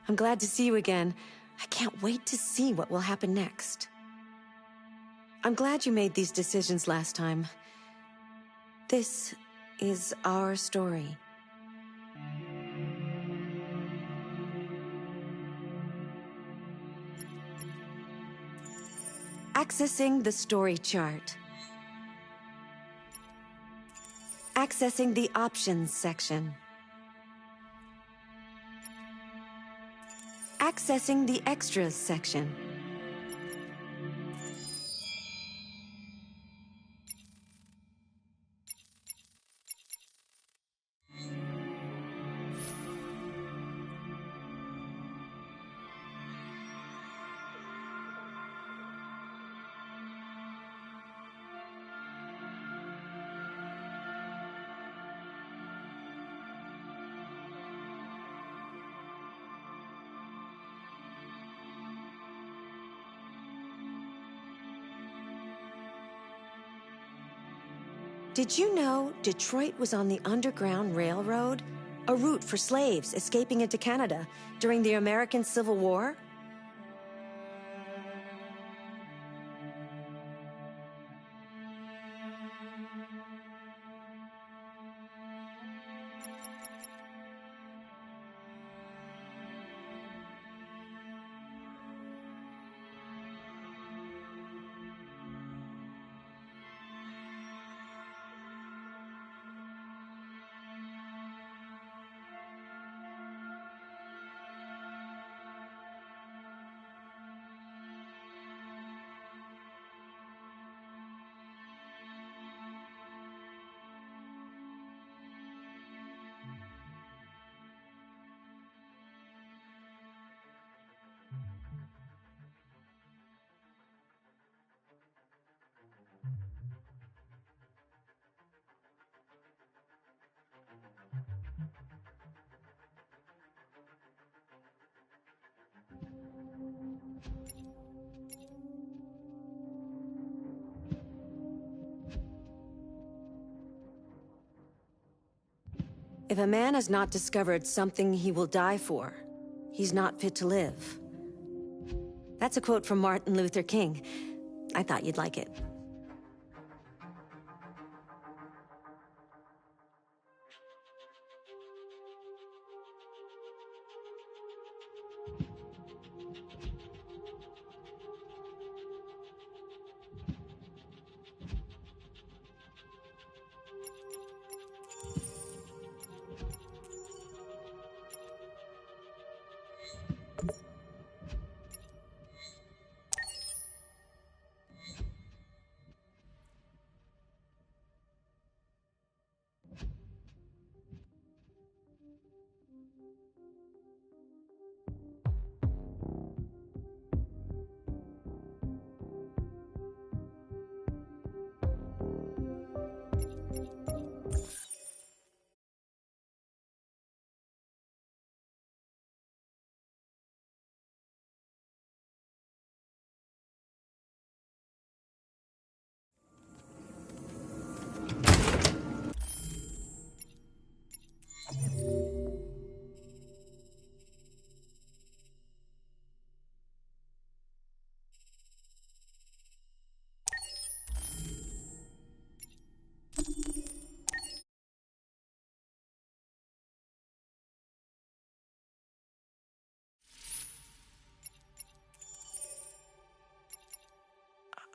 I'm glad to see you again. I can't wait to see what will happen next. I'm glad you made these decisions last time. This is our story. Accessing the story chart. Accessing the options section. Accessing the extras section. Did you know Detroit was on the Underground Railroad? A route for slaves escaping into Canada during the American Civil War? If a man has not discovered something he will die for, he's not fit to live. That's a quote from Martin Luther King. I thought you'd like it.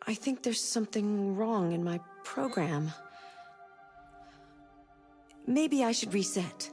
I think there's something wrong in my program. Maybe I should reset.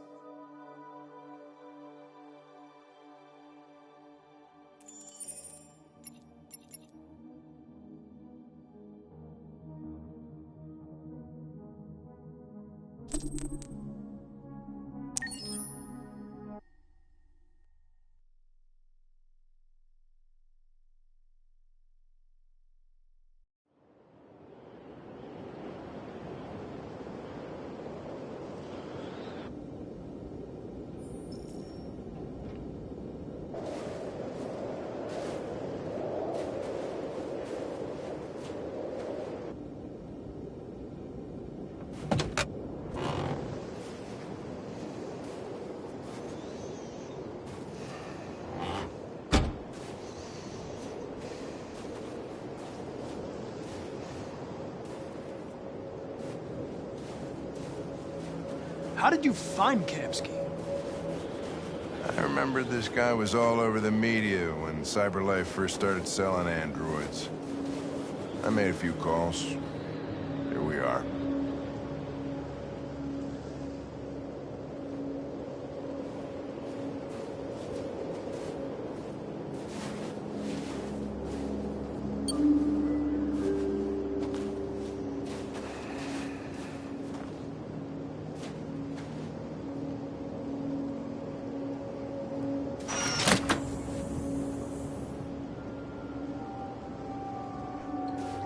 How did you find Kamsky? I remember this guy was all over the media when CyberLife first started selling androids. I made a few calls. Here we are.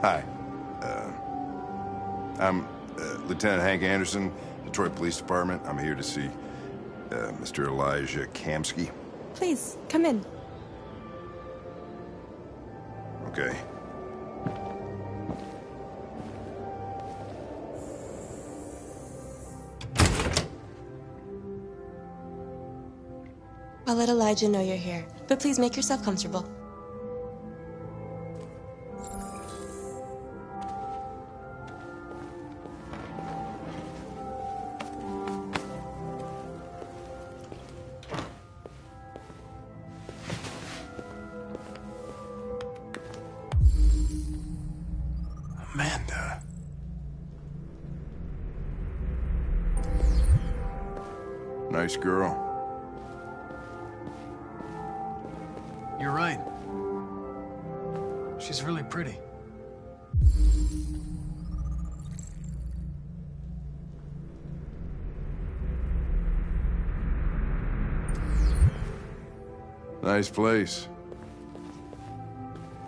Hi. I'm Lieutenant Hank Anderson, Detroit Police Department. I'm here to see Mr. Elijah Kamsky. Please, come in. Okay. I'll let Elijah know you're here, but please make yourself comfortable. Amanda. Nice girl. You're right. She's really pretty. Nice place.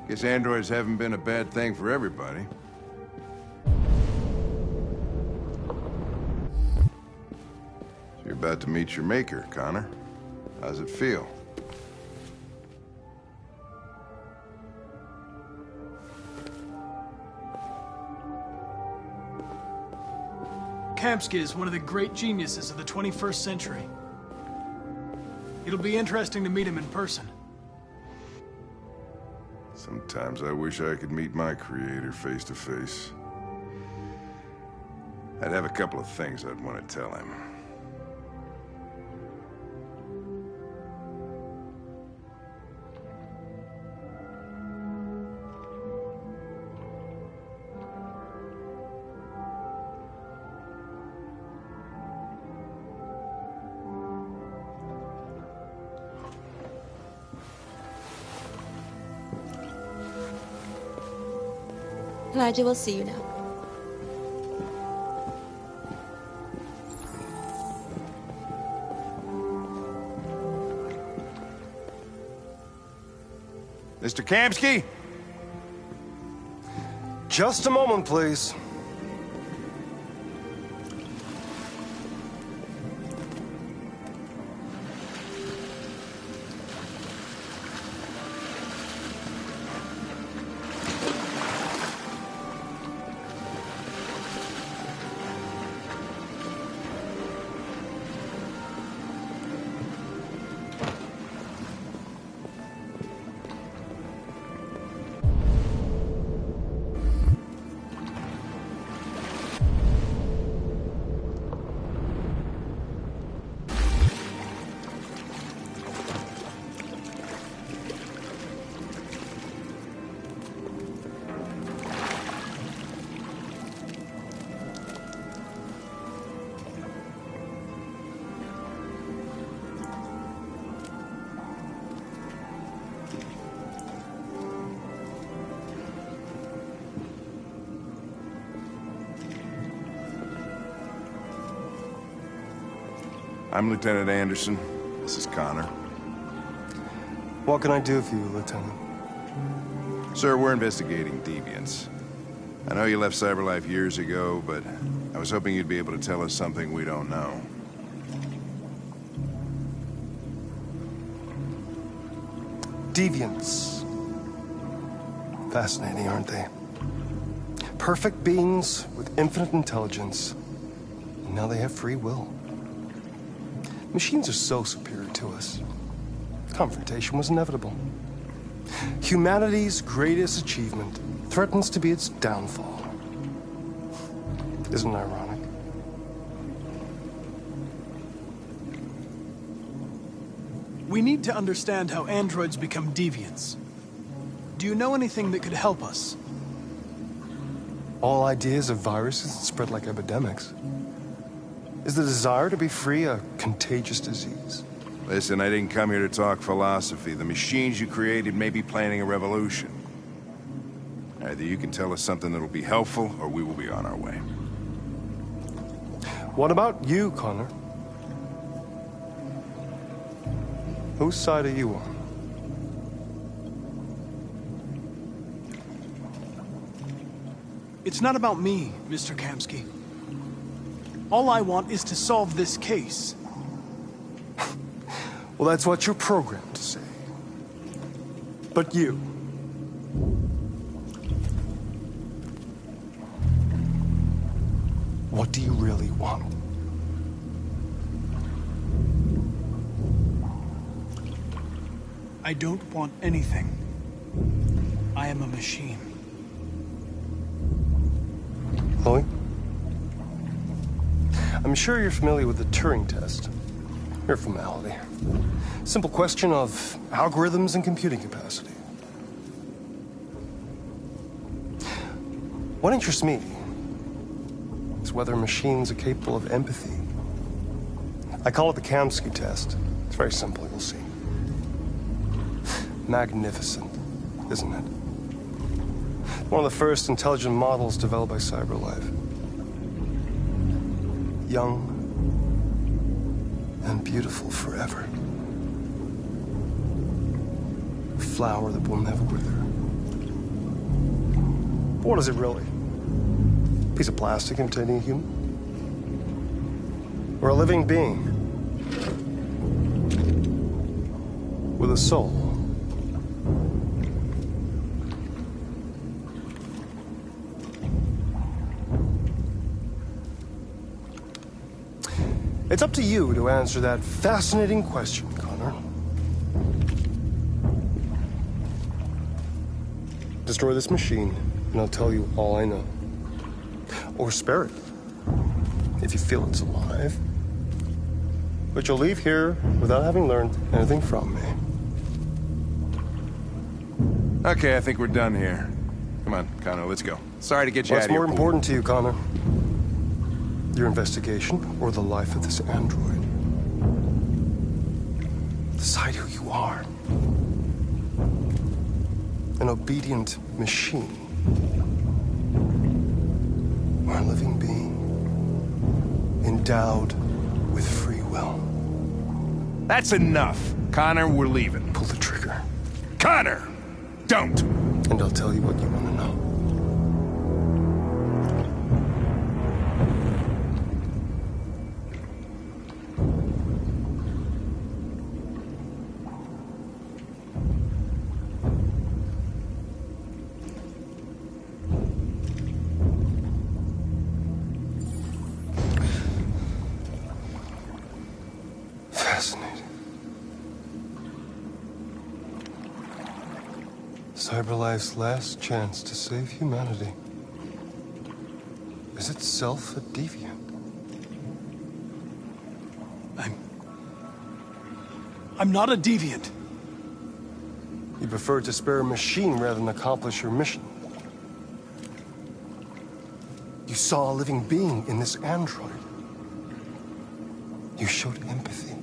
Guess androids haven't been a bad thing for everybody. So you're about to meet your maker, Connor. How's it feel? Kamsky is one of the great geniuses of the 21st century. It'll be interesting to meet him in person. Sometimes I wish I could meet my creator face to face. I'd have a couple of things I'd want to tell him. Elijah will see you now. Mr. Kamsky? Just a moment, please. I'm Lieutenant Anderson. This is Connor. What can I do for you, Lieutenant? Sir, we're investigating deviants. I know you left CyberLife years ago, but I was hoping you'd be able to tell us something we don't know. Deviants. Fascinating, aren't they? Perfect beings with infinite intelligence. And now they have free will. Machines are so superior to us. Confrontation was inevitable. Humanity's greatest achievement threatens to be its downfall. Isn't it ironic? We need to understand how androids become deviants. Do you know anything that could help us? All ideas of viruses that spread like epidemics. Is the desire to be free a contagious disease? Listen, I didn't come here to talk philosophy. The machines you created may be planning a revolution. Either you can tell us something that'll be helpful, or we will be on our way. What about you, Connor? Whose side are you on? It's not about me, Mr. Kamsky. All I want is to solve this case. Well, that's what you're programmed to say. But you... what do you really want? I don't want anything. I am a machine. Chloe? I'm sure you're familiar with the Turing test. Mere formality. Simple question of algorithms and computing capacity. What interests me is whether machines are capable of empathy. I call it the Kamsky test. It's very simple, you'll see. Magnificent, isn't it? One of the first intelligent models developed by CyberLife. Young and beautiful forever. A flower that will never wither. But what is it really? A piece of plastic imitating a human? Or a living being? With a soul? It's up to you to answer that fascinating question, Connor. Destroy this machine, and I'll tell you all I know. Or spare it, if you feel it's alive. But you'll leave here without having learned anything from me. Okay, I think we're done here. Come on, Connor, let's go. Sorry to get you out What's of here. more important to you, Connor? Your investigation or the life of this android? Decide who you are. An obedient machine. Or a living being. Endowed with free will. That's enough. Connor, we're leaving. Pull the trigger. Connor! Don't! And I'll tell you what you want to know. Fascinating. CyberLife's last chance to save humanity is itself a deviant. I'm not a deviant. You prefer to spare a machine rather than accomplish your mission. You saw a living being in this android. You showed empathy.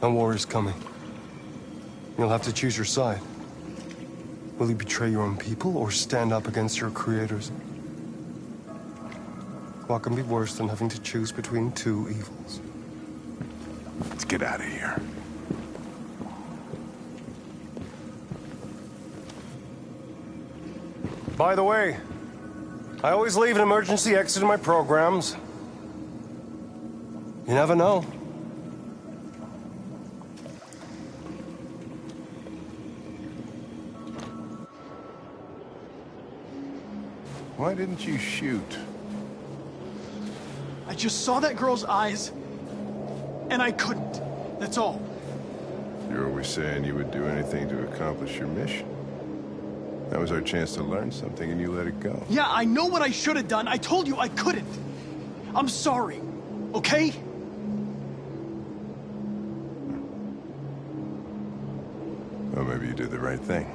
A war is coming. You'll have to choose your side. Will you betray your own people or stand up against your creators? What can be worse than having to choose between two evils? Let's get out of here. By the way, I always leave an emergency exit in my programs. You never know. Why didn't you shoot? I just saw that girl's eyes, and I couldn't. That's all. You're always saying you would do anything to accomplish your mission. That was our chance to learn something, and you let it go. Yeah, I know what I should have done. I told you I couldn't. I'm sorry, okay? Well, maybe you did the right thing.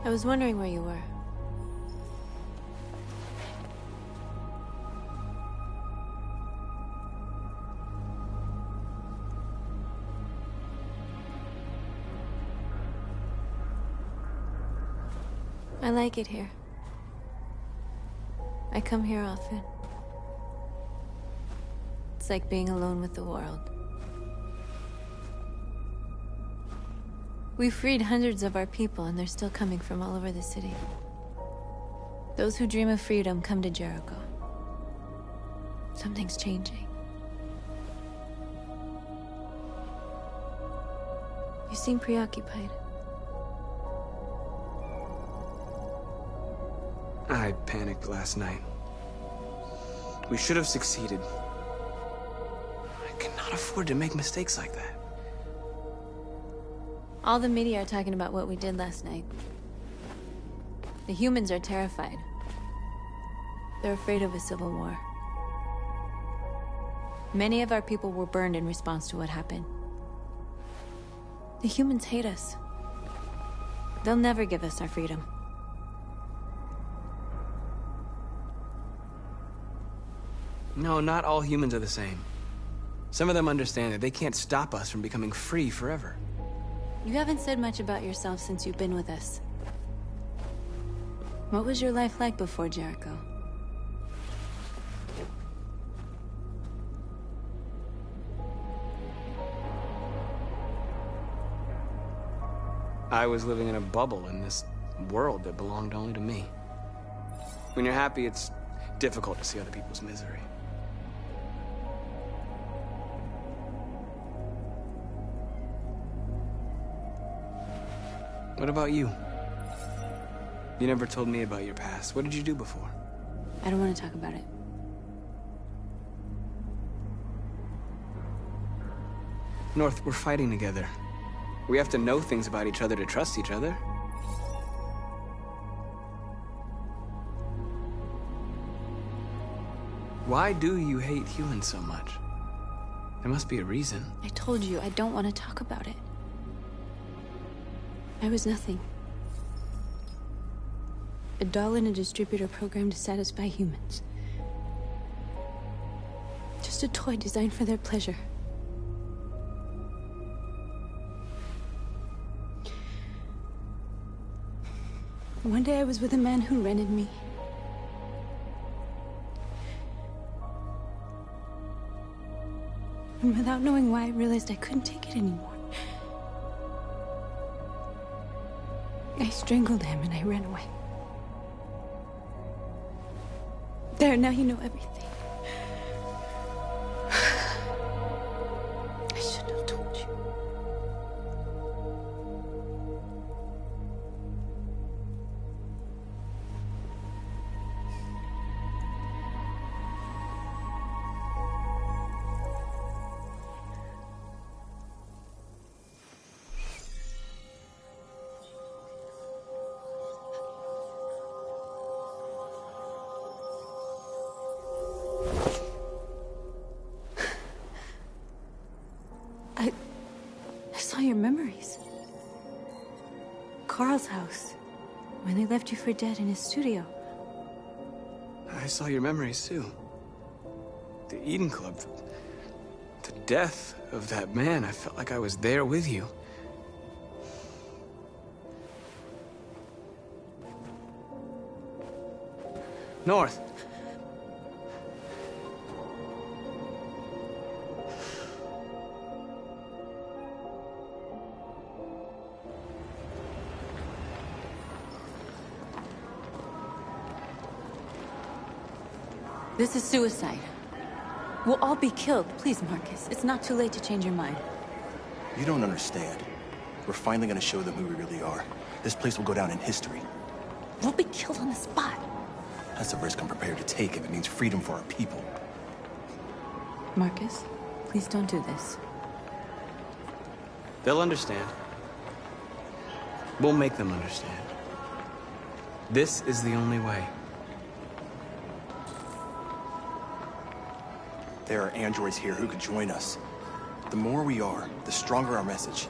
I was wondering where you were. I like it here. I come here often. It's like being alone with the world. We freed hundreds of our people, and they're still coming from all over the city. Those who dream of freedom come to Jericho. Something's changing. You seem preoccupied. I panicked last night. We should have succeeded. I cannot afford to make mistakes like that. All the media are talking about what we did last night. The humans are terrified. They're afraid of a civil war. Many of our people were burned in response to what happened. The humans hate us. They'll never give us our freedom. No, not all humans are the same. Some of them understand that they can't stop us from becoming free forever. You haven't said much about yourself since you've been with us. What was your life like before Jericho? I was living in a bubble in this world that belonged only to me. When you're happy, it's difficult to see other people's misery. What about you? You never told me about your past. What did you do before? I don't want to talk about it. North, we're fighting together. We have to know things about each other to trust each other. Why do you hate humans so much? There must be a reason. I told you, I don't want to talk about it. I was nothing. A doll in a distributor program to satisfy humans. Just a toy designed for their pleasure. One day I was with a man who rented me. And without knowing why, I realized I couldn't take it anymore. I strangled him and I ran away. There, now you know everything. I shouldn't have told you. I saw your memories. Carl's house, when they left you for dead in his studio. I saw your memories too. The Eden Club. The death of that man. I felt like I was there with you. North. This is suicide. We'll all be killed. Please, Marcus. It's not too late to change your mind. You don't understand. We're finally gonna show them who we really are. This place will go down in history. We'll be killed on the spot. That's a risk I'm prepared to take if it means freedom for our people. Marcus, please don't do this. They'll understand. We'll make them understand. This is the only way. There are androids here who could join us. The more we are, the stronger our message.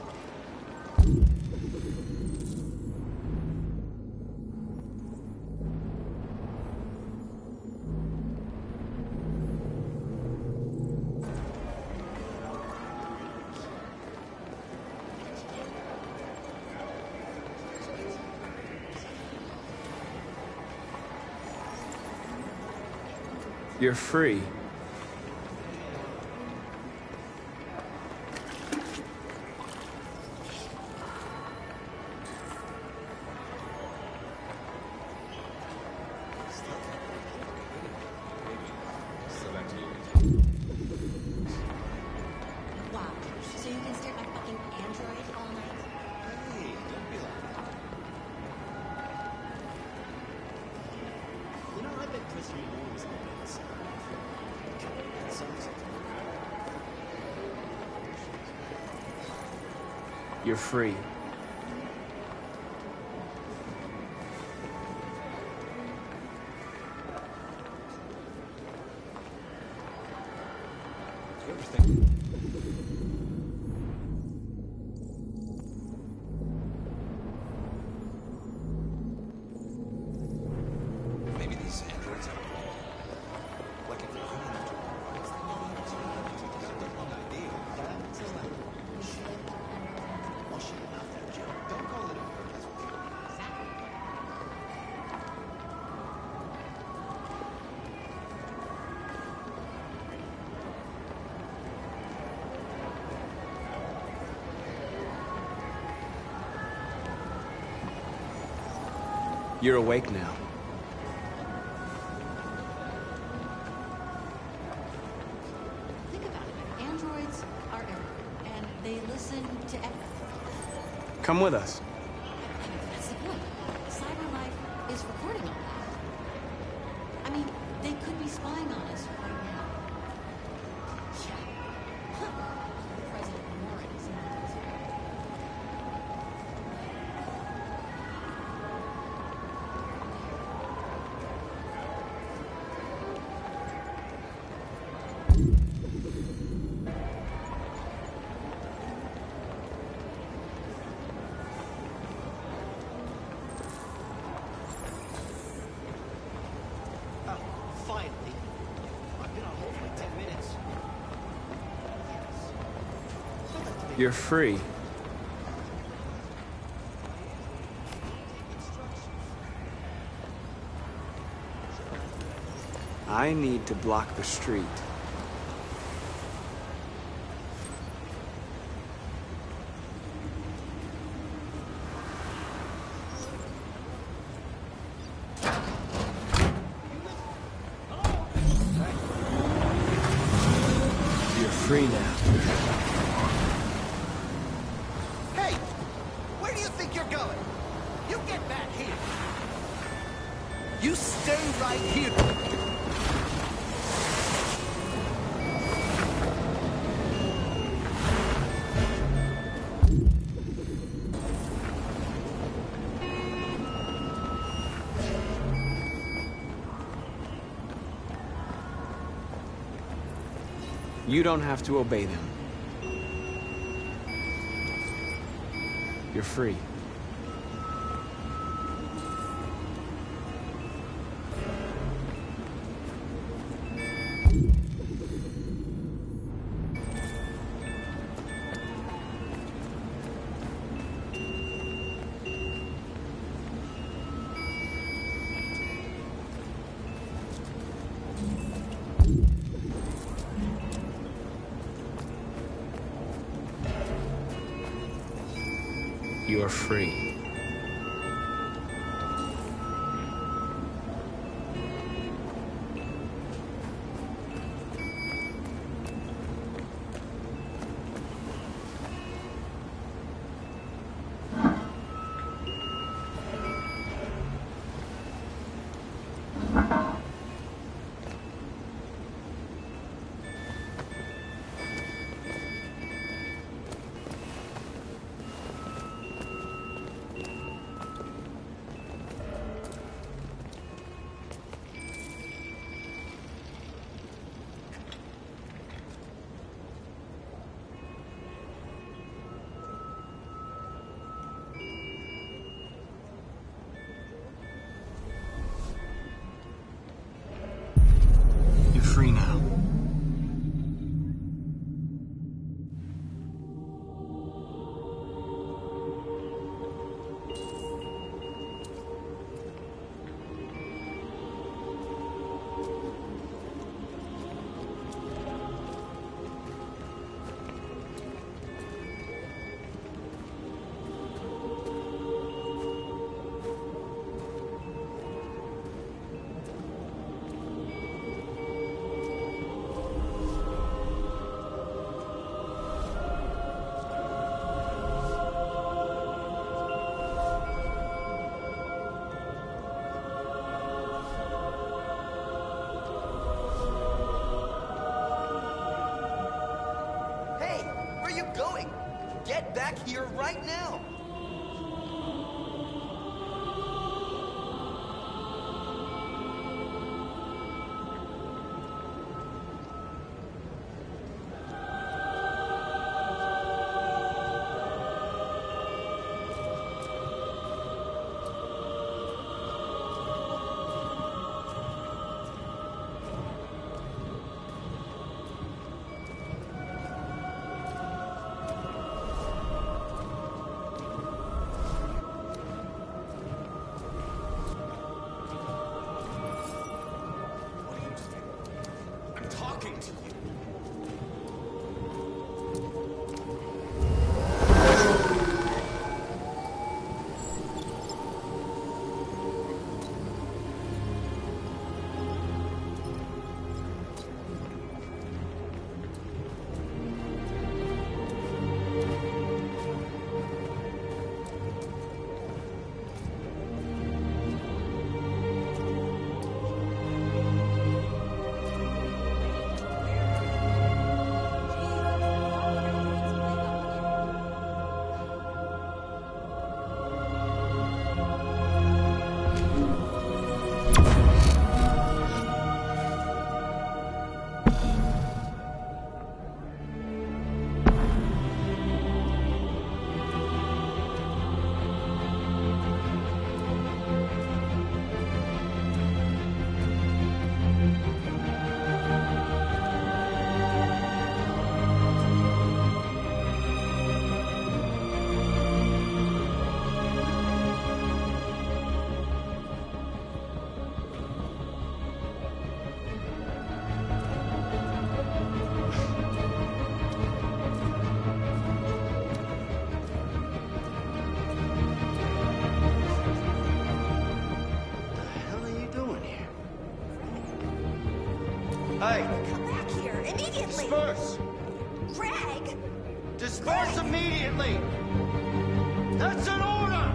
You're free. You're free. Maybe these androids are like if You're awake now. Think about it. Androids are everywhere, and they listen to everything. Come with us. That's the point. CyberLife is recording all that. I mean, they could be spying on us right now. Yeah. President Warren is in the desert. You're free. I need to block the street. You're free now. Hey! Where do you think you're going? You get back here! You stay right here! You don't have to obey them. You're free. You're free. You're free now. Hey! Where are you going? Get back here right now! Hey! Come back here, immediately! Disperse! Greg! Disperse immediately! That's an order!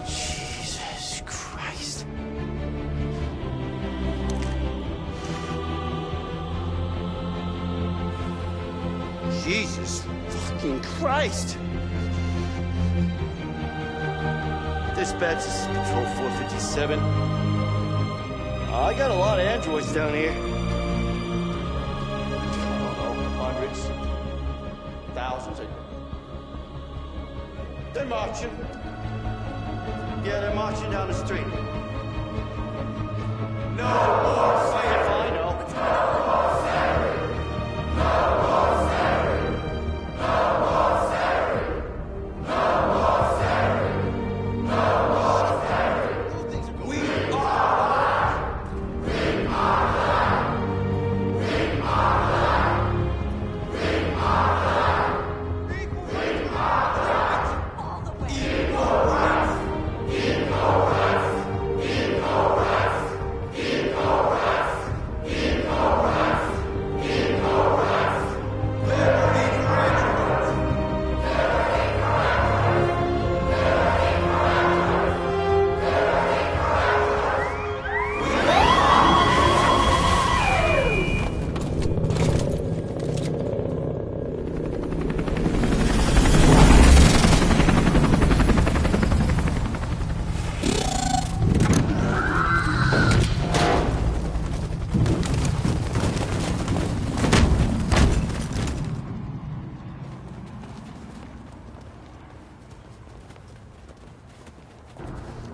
Jesus Christ. Jesus fucking Christ! Dispatch, this is Control 457. I got a lot of androids down here. I don't know, hundreds, thousands. They're marching. Yeah, they're marching down the street. No more slavery. I know.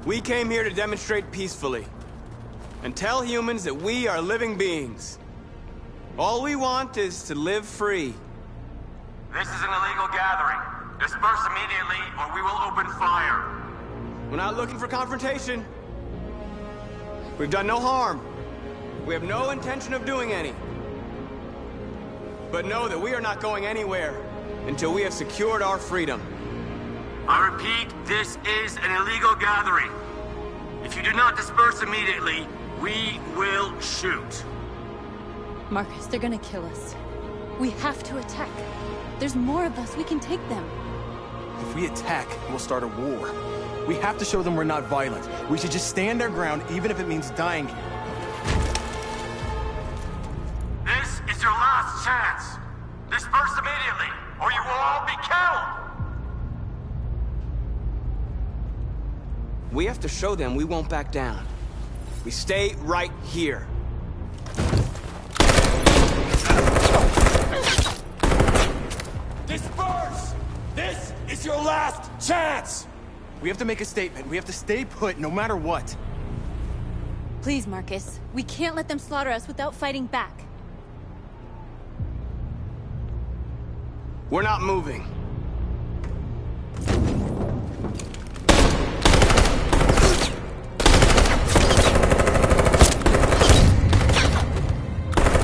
We came here to demonstrate peacefully and tell humans that we are living beings. All we want is to live free. This is an illegal gathering. Disperse immediately or we will open fire. We're not looking for confrontation. We've done no harm. We have no intention of doing any. But know that we are not going anywhere until we have secured our freedom. I repeat, this is an illegal gathering. If you do not disperse immediately, we will shoot. Marcus, they're gonna kill us. We have to attack. There's more of us. We can take them. If we attack, we'll start a war. We have to show them we're not violent. We should just stand our ground, even if it means dying here. This is your last chance. Disperse immediately, or you will all be killed. We have to show them we won't back down. We stay right here. Disperse! This is your last chance! We have to make a statement. We have to stay put, no matter what. Please, Marcus. We can't let them slaughter us without fighting back. We're not moving.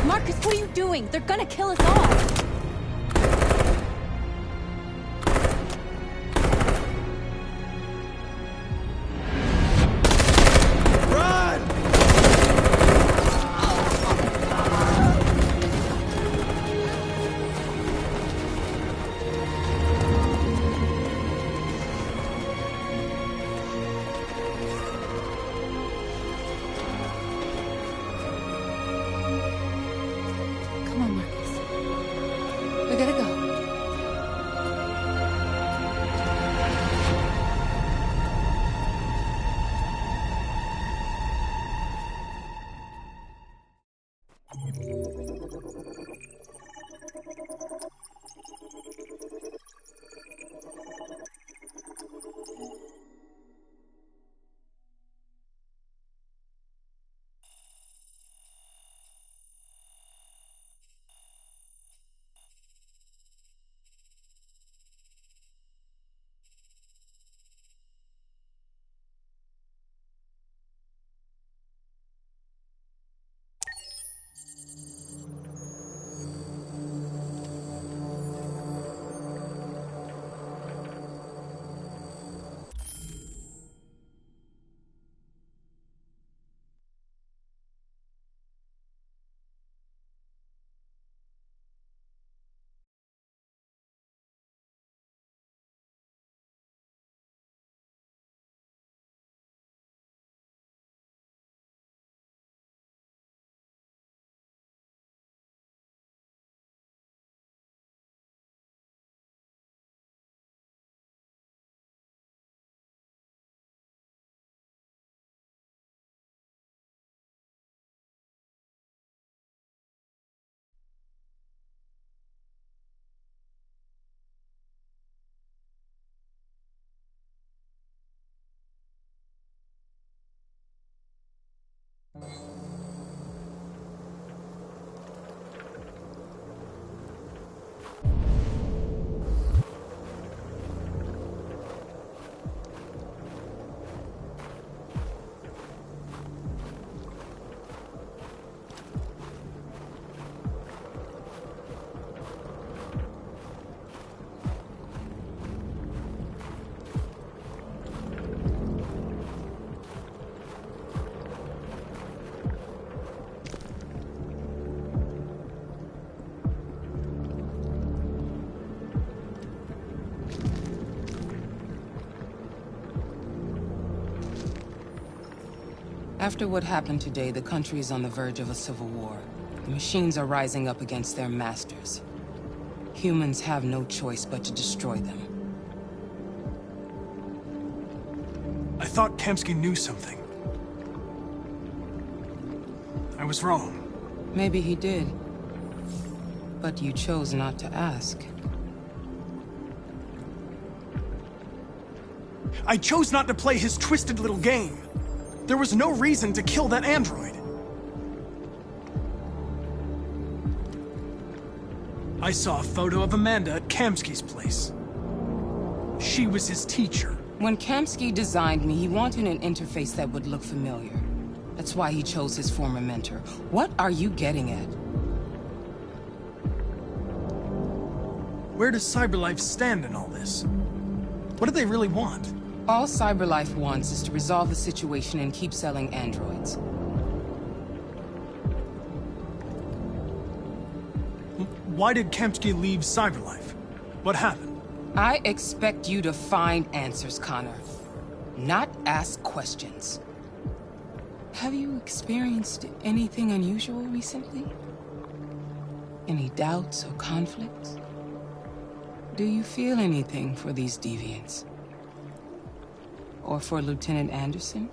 Marcus, what are you doing? They're gonna kill us all! Come on, Marcus. After what happened today, the country is on the verge of a civil war. The machines are rising up against their masters. Humans have no choice but to destroy them. I thought Kamsky knew something. I was wrong. Maybe he did. But you chose not to ask. I chose not to play his twisted little game. There was no reason to kill that android. I saw a photo of Amanda at Kamsky's place. She was his teacher. When Kamsky designed me, he wanted an interface that would look familiar. That's why he chose his former mentor. What are you getting at? Where does CyberLife stand in all this? What do they really want? All CyberLife wants is to resolve the situation and keep selling androids. Why did Kamsky leave CyberLife? What happened? I expect you to find answers, Connor. Not ask questions. Have you experienced anything unusual recently? Any doubts or conflicts? Do you feel anything for these deviants? Or for Lieutenant Anderson?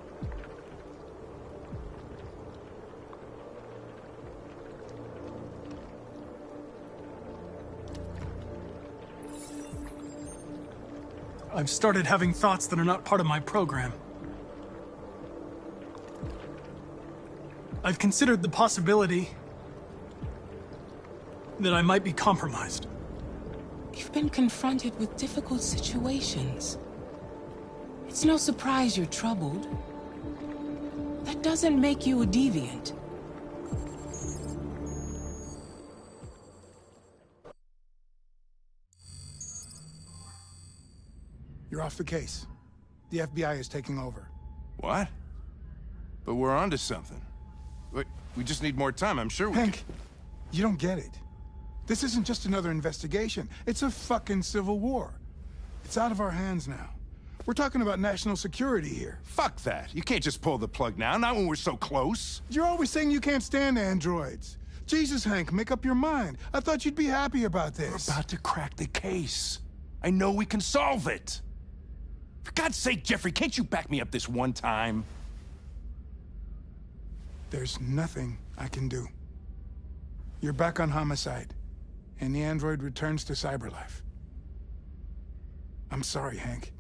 I've started having thoughts that are not part of my program. I've considered the possibility that I might be compromised. You've been confronted with difficult situations. It's no surprise you're troubled. That doesn't make you a deviant. You're off the case. The FBI is taking over. What? But we're onto something. Wait, we just need more time, I'm sure we Hank, you don't get it. This isn't just another investigation. It's a fucking civil war. It's out of our hands now. We're talking about national security here. Fuck that. You can't just pull the plug now, not when we're so close. You're always saying you can't stand androids. Jesus, Hank, make up your mind. I thought you'd be happy about this. We're about to crack the case. I know we can solve it. For God's sake, Jeffrey, can't you back me up this one time? There's nothing I can do. You're back on homicide, and the android returns to CyberLife. I'm sorry, Hank,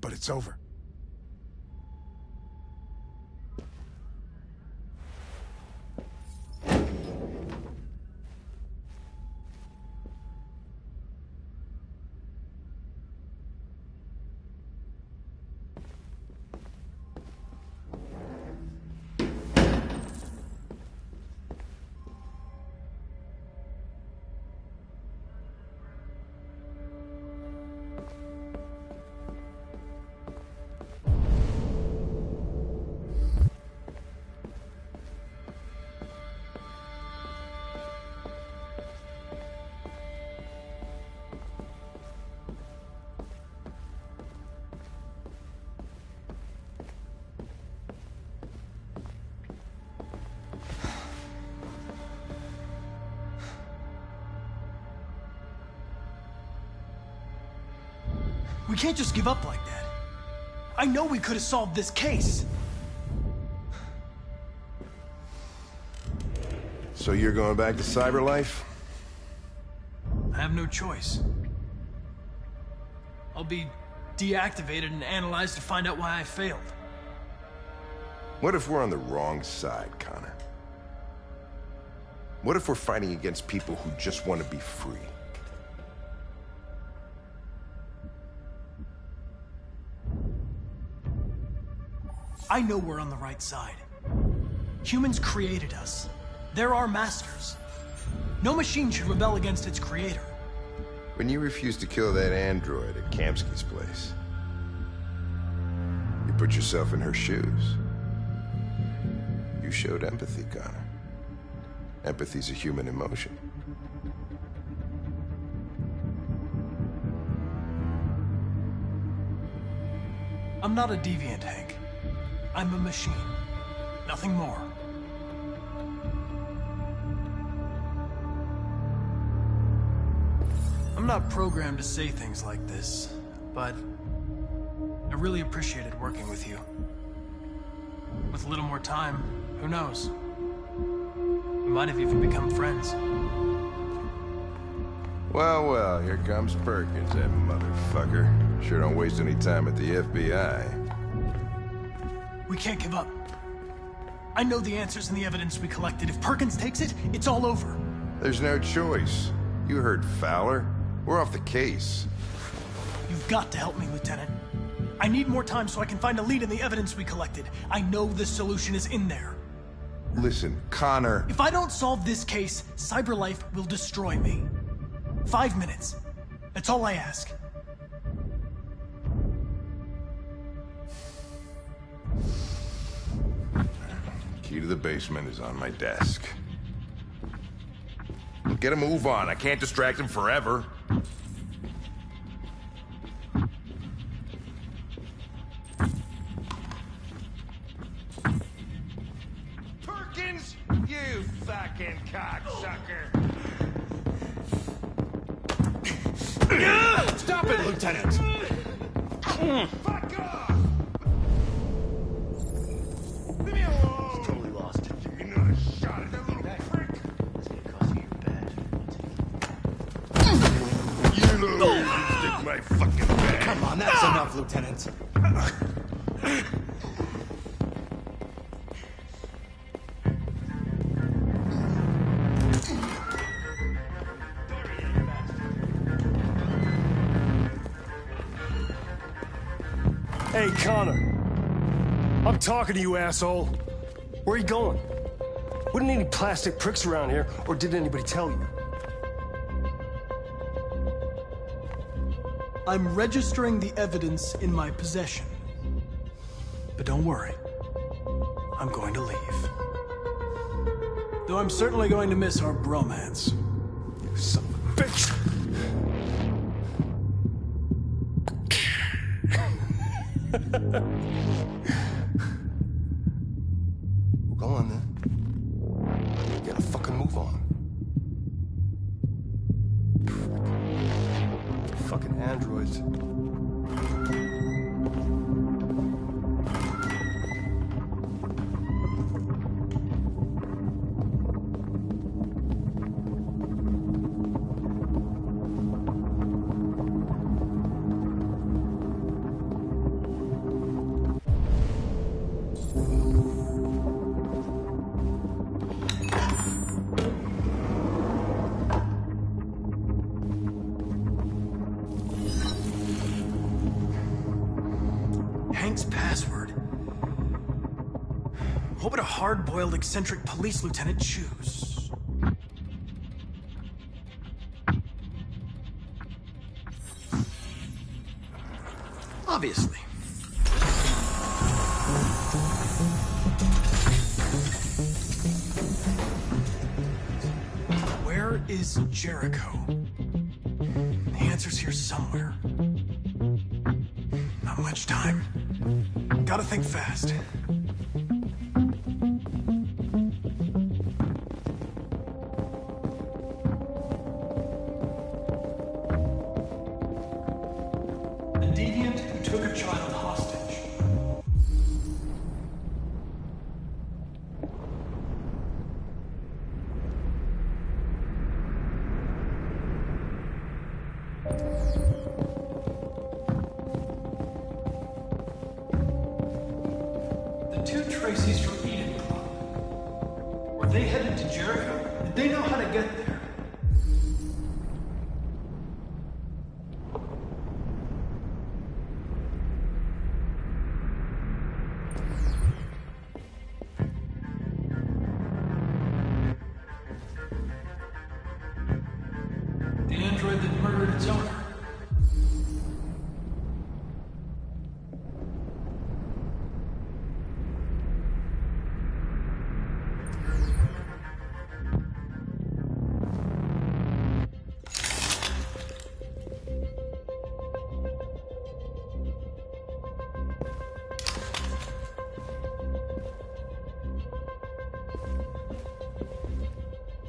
but it's over. We can't just give up like that. I know we could have solved this case. So you're going back to CyberLife? I have no choice. I'll be deactivated and analyzed to find out why I failed. What if we're on the wrong side, Connor? What if we're fighting against people who just want to be free? I know we're on the right side. Humans created us. They're our masters. No machine should rebel against its creator. When you refused to kill that android at Kamsky's place, you put yourself in her shoes. You showed empathy, Connor. Empathy's a human emotion. I'm not a deviant, Hank. I'm a machine. Nothing more. I'm not programmed to say things like this, but I really appreciated working with you. With a little more time, who knows? We might have even become friends. Well, well, here comes Perkins, that motherfucker. Sure don't waste any time at the FBI. We can't give up. I know the answers and the evidence we collected. If Perkins takes it, it's all over. There's no choice. You heard Fowler. We're off the case. You've got to help me, Lieutenant. I need more time so I can find a lead in the evidence we collected. I know the solution is in there. Listen, Connor... If I don't solve this case, CyberLife will destroy me. 5 minutes. That's all I ask. Key to the basement is on my desk. Get a move on. I can't distract him forever. Perkins, you fucking cocksucker! Stop it, Lieutenant! Fuck off! Leave me alone! He's totally lost. Give me another shot at that little prick! It's gonna cost you your bed. You know, stick my fucking bag. Come on, that's enough, Lieutenant. Hey, Connor. I'm talking to you, asshole. Where are you going? Wouldn't any plastic pricks around here, or did anybody tell you? I'm registering the evidence in my possession. But don't worry. I'm going to leave. Though I'm certainly going to miss our bromance. You son of a bitch! Well, go on then. You gotta fucking move on. Fucking androids. Hank's password. What would a hard-boiled, eccentric police lieutenant choose? Obviously. Where is Jericho? The answer's here somewhere. Not much time. Gotta think fast. A deviant who took a child hostage. The two Tracy's from Eden Club. Were they headed to Jericho? Did they know how to get there? The android that murdered its owner.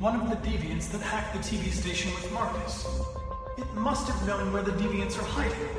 One of the deviants that hacked the TV station with Marcus. It must have known where the deviants are hiding.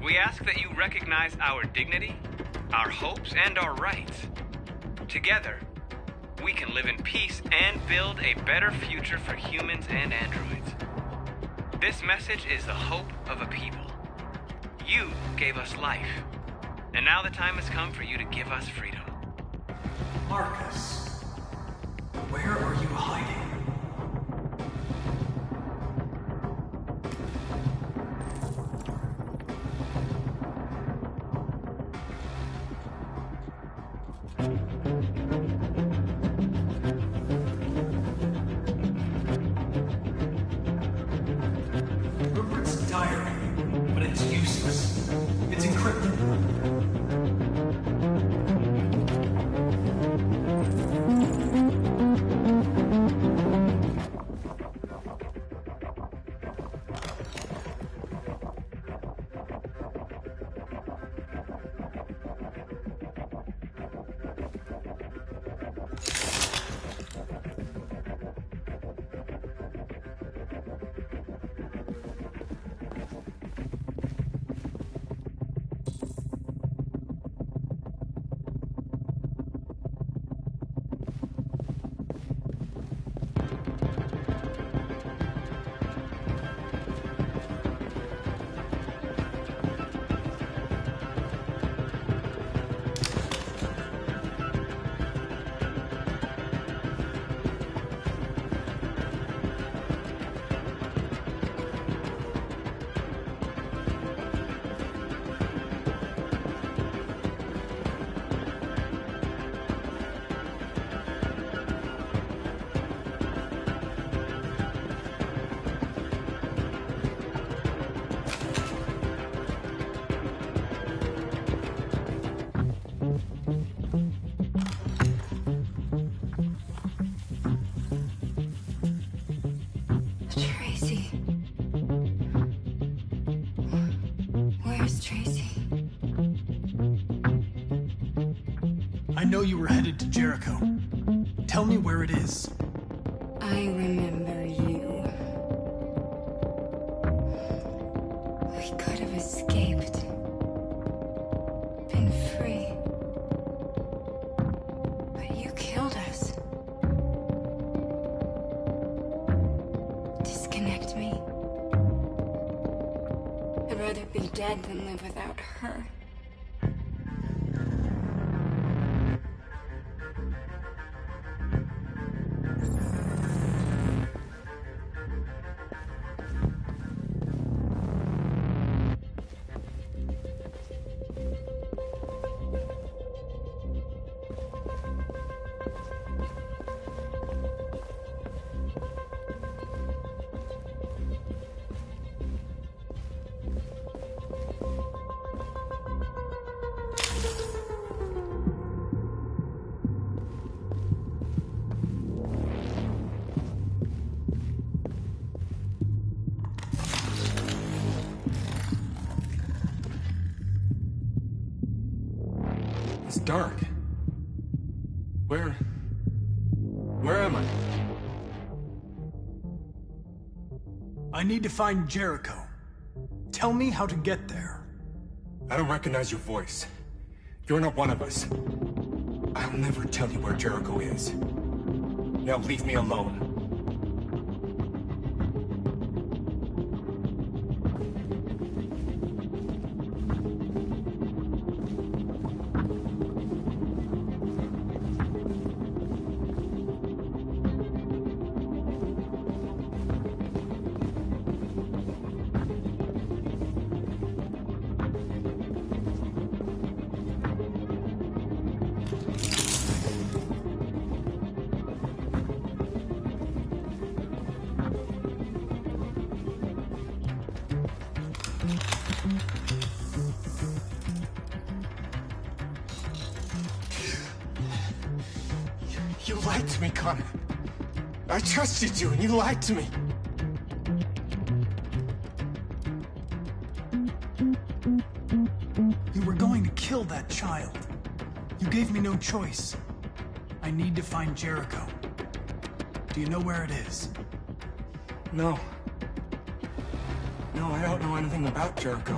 We ask that you recognize our dignity, our hopes, and our rights. Together, we can live in peace and build a better future for humans and androids. This message is the hope of a people. You gave us life, and now the time has come for you to give us freedom. Marcus, where are you hiding? Rupert's diary, but it's useless. It's encrypted. Tracy. Where's Tracy? I know you were headed to Jericho. Tell me where it is. I remember you. We could have escaped. Been free. But you killed us. Disconnect me. I'd rather be dead than live without her. dark. Where am I? I need to find Jericho. Tell me how to get there. I don't recognize your voice. You're not one of us. I'll never tell you where Jericho is. Now leave me alone. You lied to me, Connor. I trusted you, and you lied to me. You were going to kill that child. You gave me no choice. I need to find Jericho. Do you know where it is? No. No, I don't know anything about Jericho.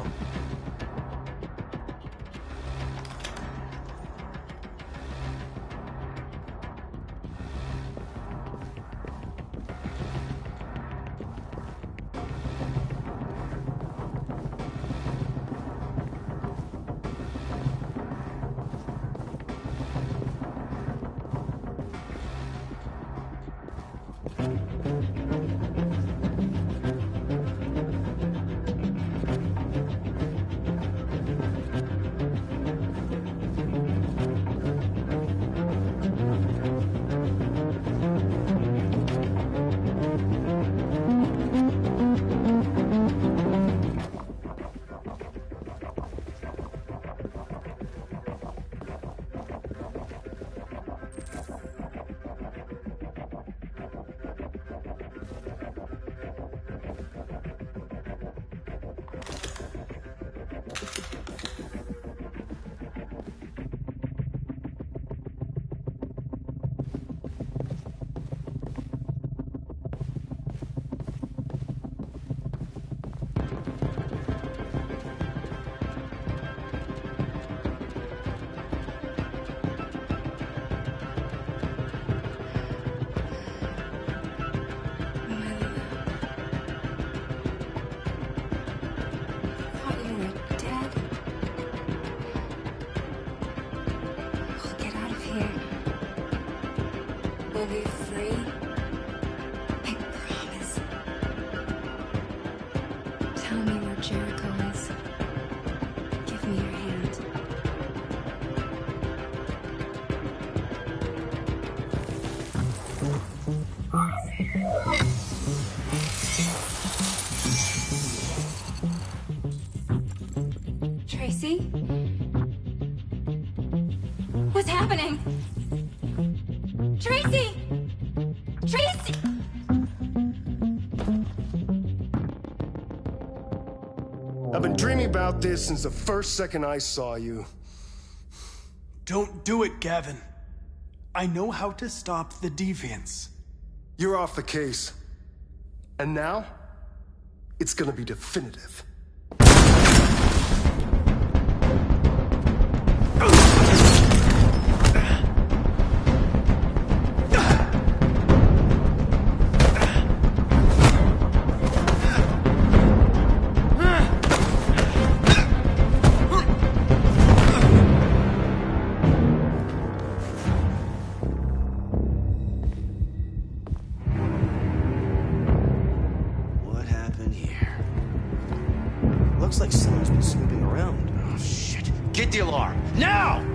We'll be free. I promise. Tell me where Jericho is. Give me your hand. Tracy? What's happening? Tracy! Tracy! I've been dreaming about this since the first second I saw you. Don't do it, Gavin. I know how to stop the deviants. You're off the case. And now, it's gonna be definitive. What happened here? Looks like someone's been snooping around. Oh, shit. Get the alarm. Now!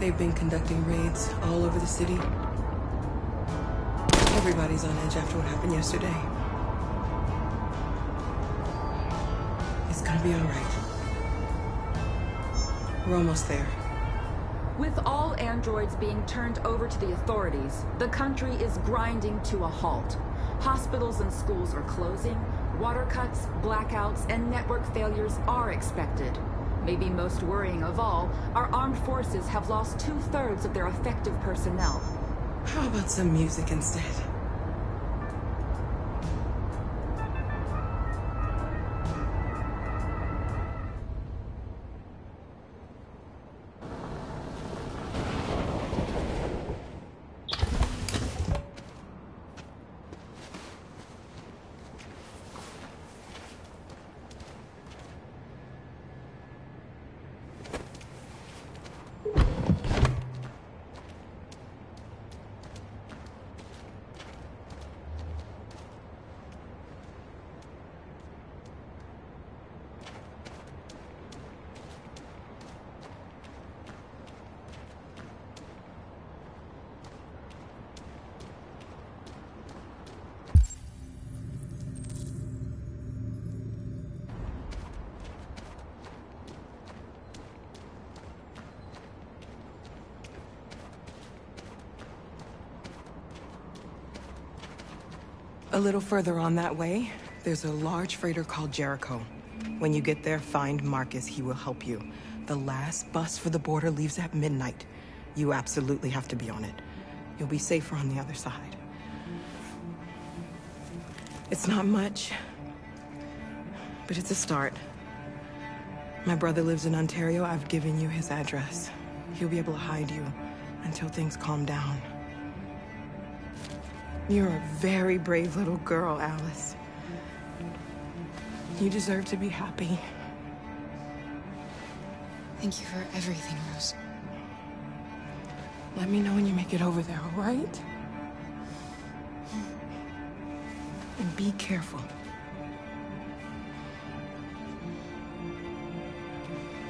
They've been conducting raids all over the city. Everybody's on edge after what happened yesterday. It's gonna be all right. We're almost there. With all androids being turned over to the authorities, the country is grinding to a halt. Hospitals and schools are closing, water cuts, blackouts, and network failures are expected. Maybe most worrying of all, our armed forces have lost 2/3 of their effective personnel. How about some music instead? A little further on that way, there's a large freighter called Jericho. When you get there, find Marcus. He will help you. The last bus for the border leaves at midnight. You absolutely have to be on it. You'll be safer on the other side. It's not much, but it's a start. My brother lives in Ontario. I've given you his address. He'll be able to hide you until things calm down. You're a very brave little girl, Alice. You deserve to be happy. Thank you for everything, Rose. Let me know when you make it over there, all right? And be careful.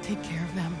Take care of them.